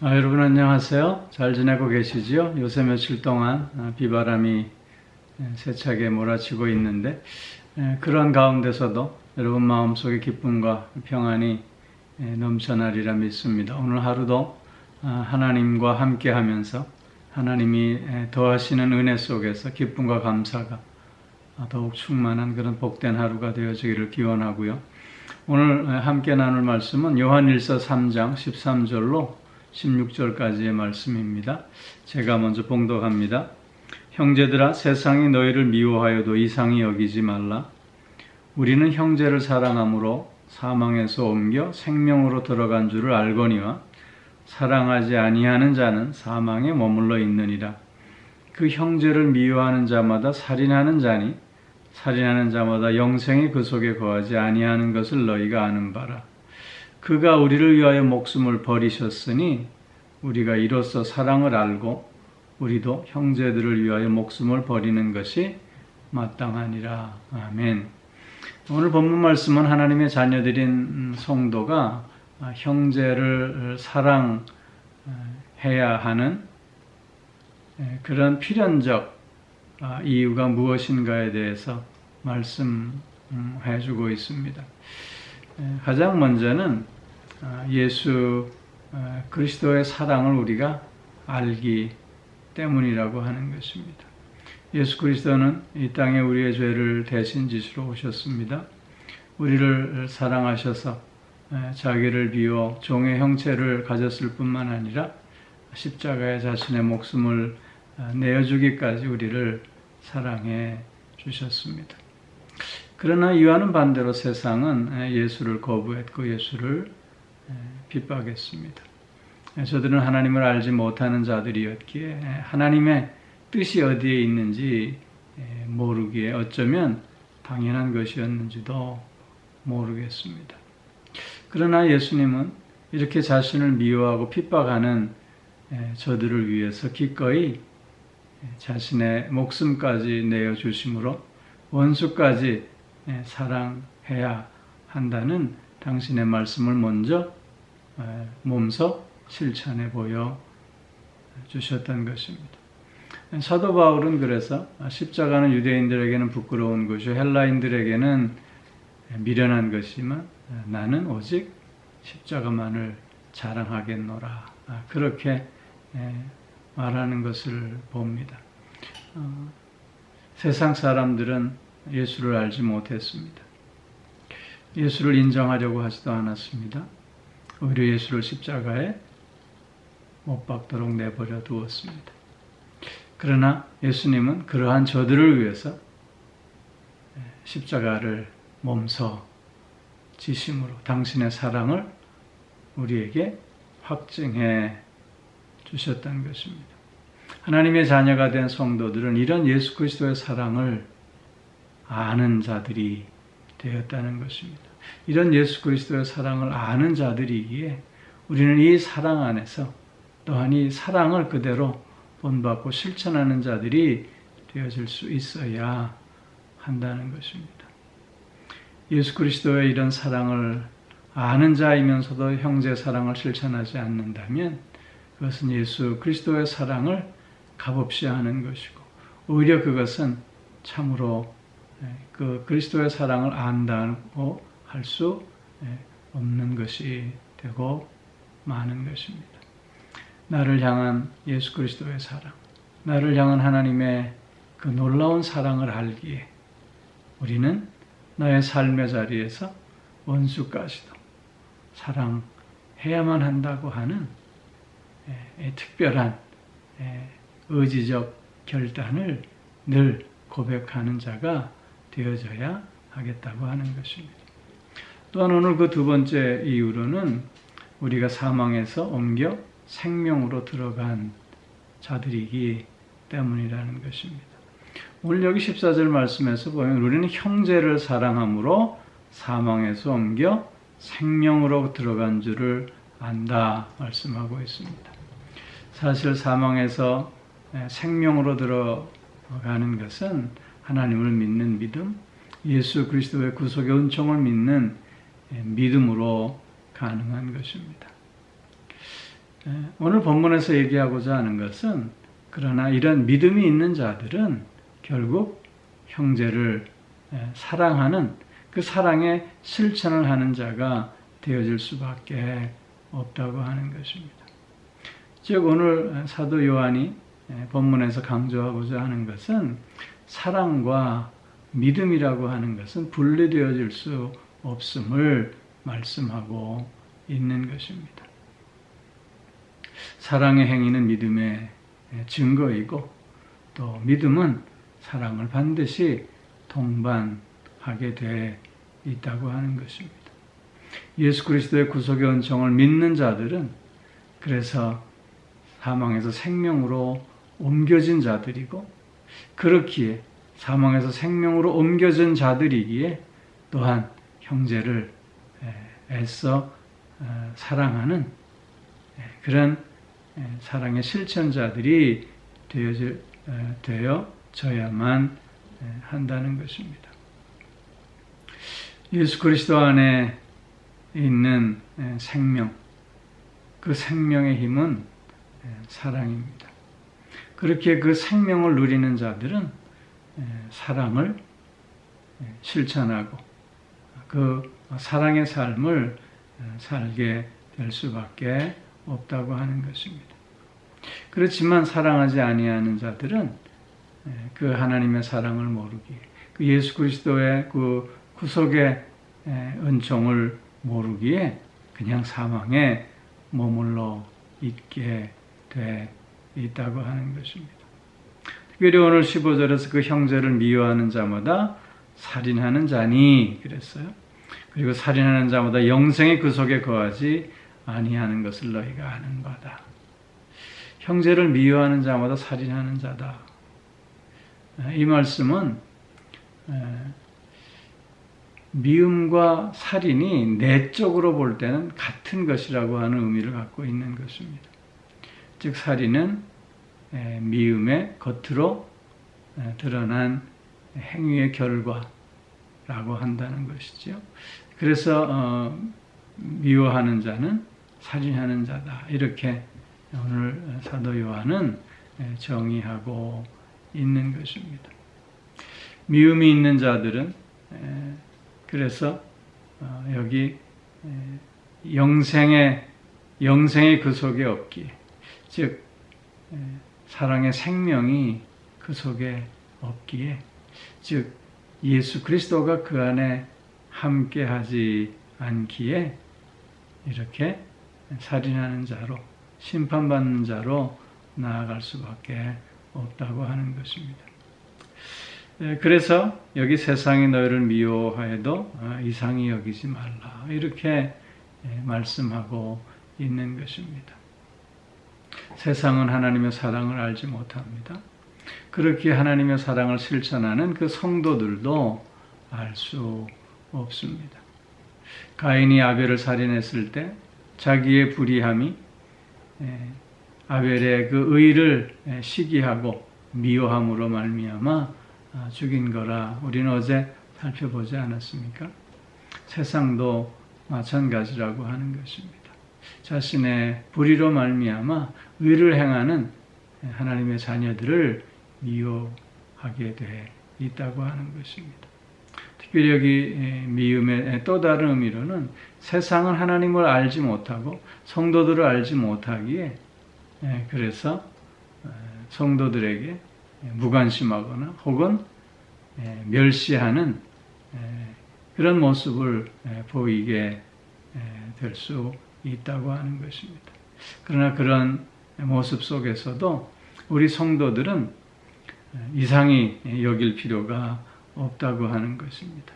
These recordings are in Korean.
여러분 안녕하세요. 잘 지내고 계시지요? 요새 며칠 동안 비바람이 세차게 몰아치고 있는데 그런 가운데서도 여러분 마음속에 기쁨과 평안이 넘쳐나리라 믿습니다. 오늘 하루도 하나님과 함께 하면서 하나님이 더하시는 은혜 속에서 기쁨과 감사가 더욱 충만한 그런 복된 하루가 되어지기를 기원하고요. 오늘 함께 나눌 말씀은 요한일서 3장 13절로 16절까지의 말씀입니다. 제가 먼저 봉독합니다. 형제들아, 세상이 너희를 미워하여도 이상히 여기지 말라. 우리는 형제를 사랑함으로 사망에서 옮겨 생명으로 들어간 줄을 알거니와 사랑하지 아니하는 자는 사망에 머물러 있느니라. 그 형제를 미워하는 자마다 살인하는 자니 살인하는 자마다 영생이 그 속에 거하지 아니하는 것을 너희가 아는 바라. 그가 우리를 위하여 목숨을 버리셨으니 우리가 이로써 사랑을 알고 우리도 형제들을 위하여 목숨을 버리는 것이 마땅하니라. 아멘. 오늘 본문 말씀은 하나님의 자녀들인 성도가 형제를 사랑해야 하는 그런 필연적 이유가 무엇인가에 대해서 말씀해주고 있습니다. 가장 먼저는 예수 그리스도의 사랑을 우리가 알기 때문이라고 하는 것입니다. 예수 그리스도는 이 땅에 우리의 죄를 대신 지시러 오셨습니다. 우리를 사랑하셔서 자기를 비워 종의 형체를 가졌을 뿐만 아니라 십자가에 자신의 목숨을 내어주기까지 우리를 사랑해 주셨습니다. 그러나 이와는 반대로 세상은 예수를 거부했고 예수를 핍박했습니다. 저들은 하나님을 알지 못하는 자들이었기에 하나님의 뜻이 어디에 있는지 모르기에 어쩌면 당연한 것이었는지도 모르겠습니다. 그러나 예수님은 이렇게 자신을 미워하고 핍박하는 저들을 위해서 기꺼이 자신의 목숨까지 내어주심으로 원수까지 사랑해야 한다는 당신의 말씀을 먼저 몸소 실천해 보여 주셨던 것입니다. 사도 바울은 그래서 십자가는 유대인들에게는 부끄러운 것이요 헬라인들에게는 미련한 것이지만 나는 오직 십자가만을 자랑하겠노라. 그렇게 말하는 것을 봅니다. 세상 사람들은 예수를 알지 못했습니다. 예수를 인정하려고 하지도 않았습니다. 오히려 예수를 십자가에 못 박도록 내버려 두었습니다. 그러나 예수님은 그러한 저들을 위해서 십자가를 몸소 지심으로 당신의 사랑을 우리에게 확증해 주셨다는 것입니다. 하나님의 자녀가 된 성도들은 이런 예수 그리스도의 사랑을 아는 자들이 되었다는 것입니다. 이런 예수 그리스도의 사랑을 아는 자들이기에 우리는 이 사랑 안에서 또한 이 사랑을 그대로 본받고 실천하는 자들이 되어질 수 있어야 한다는 것입니다. 예수 그리스도의 이런 사랑을 아는 자이면서도 형제 사랑을 실천하지 않는다면 그것은 예수 그리스도의 사랑을 값없이 하는 것이고 오히려 그것은 참으로 그 그리스도의 사랑을 안다고 할 수 없는 것이 되고 마는 것입니다. 나를 향한 예수 그리스도의 사랑, 나를 향한 하나님의 그 놀라운 사랑을 알기에 우리는 나의 삶의 자리에서 원수까지도 사랑해야만 한다고 하는 특별한 의지적 결단을 늘 고백하는 자가 되어져야 하겠다고 하는 것입니다. 또한 오늘 그 두 번째 이유로는 우리가 사망에서 옮겨 생명으로 들어간 자들이기 때문이라는 것입니다. 오늘 여기 14절 말씀에서 보면 우리는 형제를 사랑함으로 사망에서 옮겨 생명으로 들어간 줄을 안다 말씀하고 있습니다. 사실 사망에서 생명으로 들어가는 것은 하나님을 믿는 믿음, 예수 그리스도의 구속의 은총을 믿는 믿음으로 가능한 것입니다. 오늘 본문에서 얘기하고자 하는 것은 그러나 이런 믿음이 있는 자들은 결국 형제를 사랑하는 그 사랑의 실천을 하는 자가 되어질 수밖에 없다고 하는 것입니다. 즉 오늘 사도 요한이 본문에서 강조하고자 하는 것은 사랑과 믿음이라고 하는 것은 분리되어질 수 없음을 말씀하고 있는 것입니다. 사랑의 행위는 믿음의 증거이고 또 믿음은 사랑을 반드시 동반하게 돼 있다고 하는 것입니다. 예수 그리스도의 구속의 은총을 믿는 자들은 그래서 사망에서 생명으로 옮겨진 자들이고 그렇기에 사망에서 생명으로 옮겨진 자들이기에 또한 형제를 애써 사랑하는 그런 사랑의 실천자들이 되어져야만 한다는 것입니다. 예수 그리스도 안에 있는 생명, 그 생명의 힘은 사랑입니다. 그렇게 그 생명을 누리는 자들은 사랑을 실천하고 그 사랑의 삶을 살게 될 수밖에 없다고 하는 것입니다. 그렇지만 사랑하지 아니하는 자들은 그 하나님의 사랑을 모르기에 그 예수 그리스도의 그 구속의 은총을 모르기에 그냥 사망에 머물러 있게 돼 있다고 하는 것입니다. 특별히 오늘 15절에서 그 형제를 미워하는 자마다 살인하는 자니 그랬어요. 그리고 살인하는 자마다 영생의 그 속에 거하지 아니하는 것을 너희가 아는 바다. 형제를 미워하는 자마다 살인하는 자다. 이 말씀은 미움과 살인이 내적으로 볼 때는 같은 것이라고 하는 의미를 갖고 있는 것입니다. 즉 살인은 미움의 겉으로 드러난 행위의 결과라고 한다는 것이죠. 그래서 미워하는 자는 살인하는 자다. 이렇게 오늘 사도 요한은 정의하고 있는 것입니다. 미움이 있는 자들은 그래서 여기 영생의 그 속에 없기에 즉 사랑의 생명이 그 속에 없기에 즉 예수 그리스도가 그 안에 함께하지 않기에 이렇게 살인하는 자로 심판받는 자로 나아갈 수밖에 없다고 하는 것입니다. 그래서 여기 세상이 너희를 미워하여도 이상히 여기지 말라 이렇게 말씀하고 있는 것입니다. 세상은 하나님의 사랑을 알지 못합니다. 그렇게 하나님의 사랑을 실천하는 그 성도들도 알 수 없습니다. 가인이 아벨을 살인했을 때 자기의 불의함이 아벨의 그 의를 시기하고 미워함으로 말미암아 죽인 거라 우리는 어제 살펴보지 않았습니까? 세상도 마찬가지라고 하는 것입니다. 자신의 불의로 말미암아 의를 행하는 하나님의 자녀들을 미워하게 돼 있다고 하는 것입니다. 특별히 여기 미움의 또 다른 의미로는 세상은 하나님을 알지 못하고 성도들을 알지 못하기에 그래서 성도들에게 무관심하거나 혹은 멸시하는 그런 모습을 보이게 될 수 있다고 하는 것입니다. 그러나 그런 모습 속에서도 우리 성도들은 이상히 여길 필요가 없다고 하는 것입니다.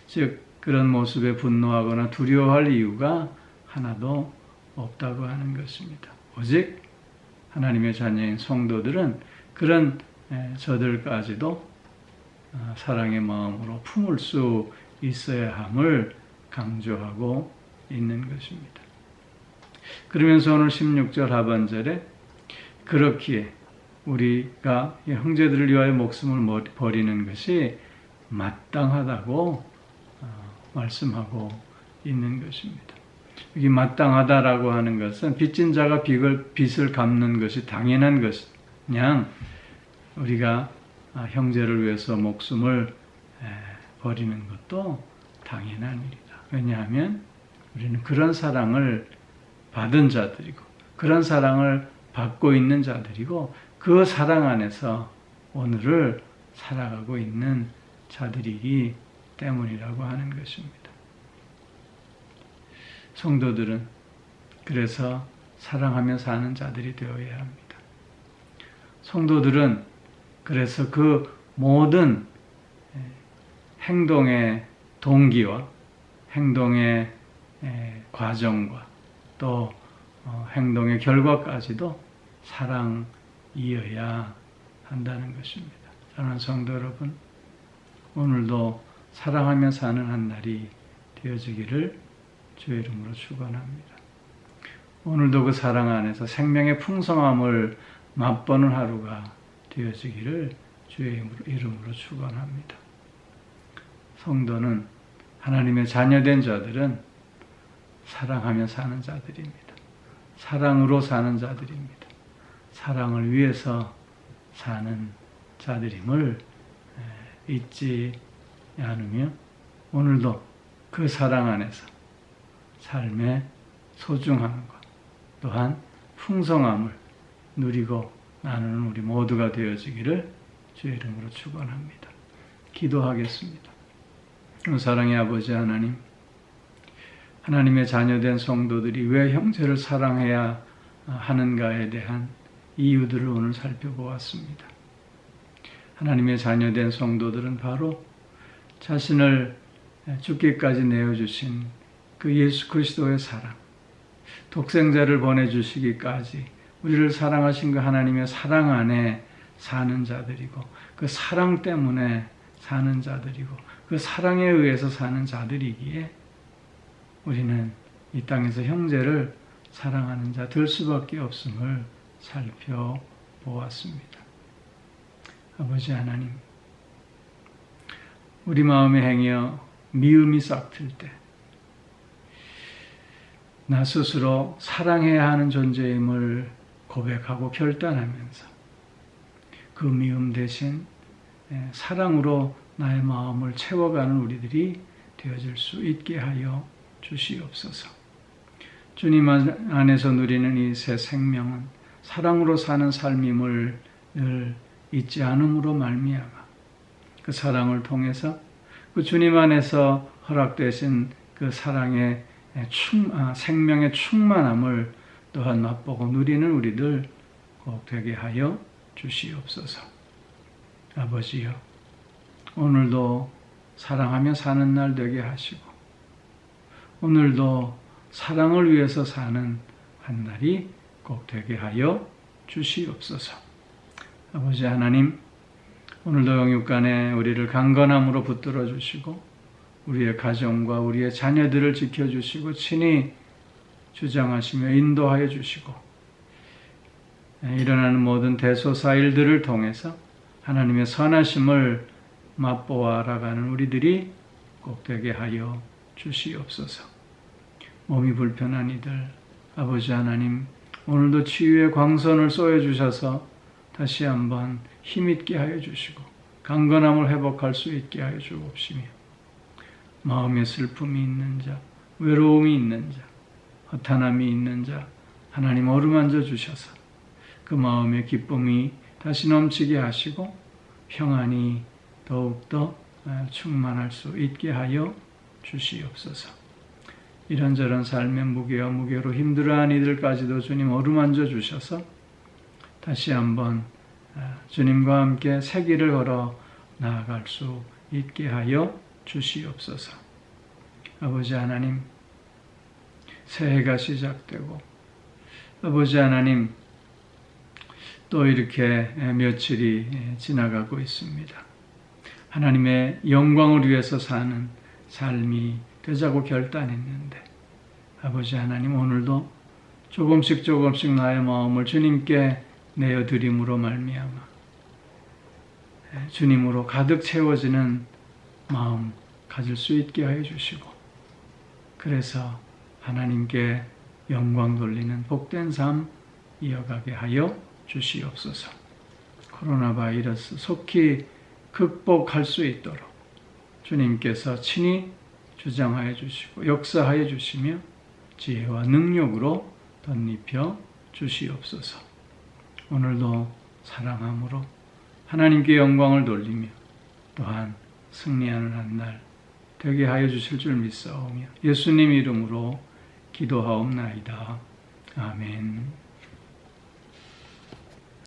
즉 그런 모습에 분노하거나 두려워할 이유가 하나도 없다고 하는 것입니다. 오직 하나님의 자녀인 성도들은 그런 저들까지도 사랑의 마음으로 품을 수 있어야 함을 강조하고 있는 것입니다. 그러면서 오늘 16절 하반절에 그렇기에 우리가 형제들을 위하여 목숨을 버리는 것이 마땅하다고 말씀하고 있는 것입니다. 여기 마땅하다라고 하는 것은 빚진 자가 빚을 갚는 것이 당연한 것이 그냥 우리가 형제를 위해서 목숨을 버리는 것도 당연한 일이다. 왜냐하면 우리는 그런 사랑을 받은 자들이고 그런 사랑을 받고 있는 자들이고 그 사랑 안에서 오늘을 살아가고 있는 자들이기 때문이라고 하는 것입니다. 성도들은 그래서 사랑하며 사는 자들이 되어야 합니다. 성도들은 그래서 그 모든 행동의 동기와 행동의 과정과 또 행동의 결과까지도 사랑이어야 한다는 것입니다. 사랑하는 성도 여러분, 오늘도 사랑하며 사는 한 날이 되어지기를 주의 이름으로 축원합니다. 오늘도 그 사랑 안에서 생명의 풍성함을 맛보는 하루가 되어지기를 주의 이름으로 축원합니다. 성도는 하나님의 자녀된 자들은 사랑하며 사는 자들입니다. 사랑으로 사는 자들입니다. 사랑을 위해서 사는 자들임을 잊지 않으며 오늘도 그 사랑 안에서 삶의 소중함과 또한 풍성함을 누리고 나누는 우리 모두가 되어지기를 주의 이름으로 축원합니다. 기도하겠습니다. 사랑의 아버지 하나님, 하나님의 자녀된 성도들이 왜 형제를 사랑해야 하는가에 대한 이유들을 오늘 살펴보았습니다. 하나님의 자녀된 성도들은 바로 자신을 죽기까지 내어주신 그 예수 그리스도의 사랑, 독생자를 보내주시기까지 우리를 사랑하신 그 하나님의 사랑 안에 사는 자들이고 그 사랑 때문에 사는 자들이고 그 사랑에 의해서 사는 자들이기에 우리는 이 땅에서 형제를 사랑하는 자 될 수밖에 없음을 살펴보았습니다. 아버지 하나님, 우리 마음에 행여 미움이 싹틀 때 나 스스로 사랑해야 하는 존재임을 고백하고 결단하면서 그 미움 대신 사랑으로 나의 마음을 채워가는 우리들이 되어질 수 있게 하여 주시옵소서. 주님 안에서 누리는 이 새 생명은 사랑으로 사는 삶임을 늘 잊지 않음으로 말미암아 그 사랑을 통해서 그 주님 안에서 허락되신 그 사랑의 생명의 충만함을 또한 맛보고 누리는 우리들 꼭 되게 하여 주시옵소서. 아버지여, 오늘도 사랑하며 사는 날 되게 하시고 오늘도 사랑을 위해서 사는 한 날이 꼭 되게 하여 주시옵소서. 아버지 하나님, 오늘도 영육간에 우리를 강건함으로 붙들어 주시고 우리의 가정과 우리의 자녀들을 지켜주시고 친히 주장하시며 인도하여 주시고 일어나는 모든 대소사 일들을 통해서 하나님의 선하심을 맛보아 알아가는 우리들이 꼭 되게 하여 주시옵소서. 몸이 불편한 이들, 아버지 하나님, 오늘도 치유의 광선을 쏘여주셔서 다시 한번 힘있게 하여 주시고 강건함을 회복할 수 있게 하여 주옵시며 마음에 슬픔이 있는 자, 외로움이 있는 자, 허탄함이 있는 자 하나님 어루만져 주셔서 그 마음의 기쁨이 다시 넘치게 하시고 평안이 더욱더 충만할 수 있게 하여 주시옵소서. 이런저런 삶의 무게와 무게로 힘들어하는 이들까지도 주님 어루만져 주셔서 다시 한번 주님과 함께 새 길을 걸어 나아갈 수 있게 하여 주시옵소서. 아버지 하나님, 새해가 시작되고 아버지 하나님 또 이렇게 며칠이 지나가고 있습니다. 하나님의 영광을 위해서 사는 삶이 되자고 결단했는데 아버지 하나님, 오늘도 조금씩 나의 마음을 주님께 내어드림으로 말미암아 주님으로 가득 채워지는 마음 가질 수 있게 하여 주시고 그래서 하나님께 영광 돌리는 복된 삶 이어가게 하여 주시옵소서. 코로나 바이러스 속히 극복할 수 있도록 주님께서 친히 주장하여 주시고 역사하여 주시며 지혜와 능력으로 덧입혀 주시옵소서. 오늘도 사랑함으로 하나님께 영광을 돌리며 또한 승리하는 한 날 되게 하여 주실 줄 믿사오며 예수님 이름으로 기도하옵나이다. 아멘.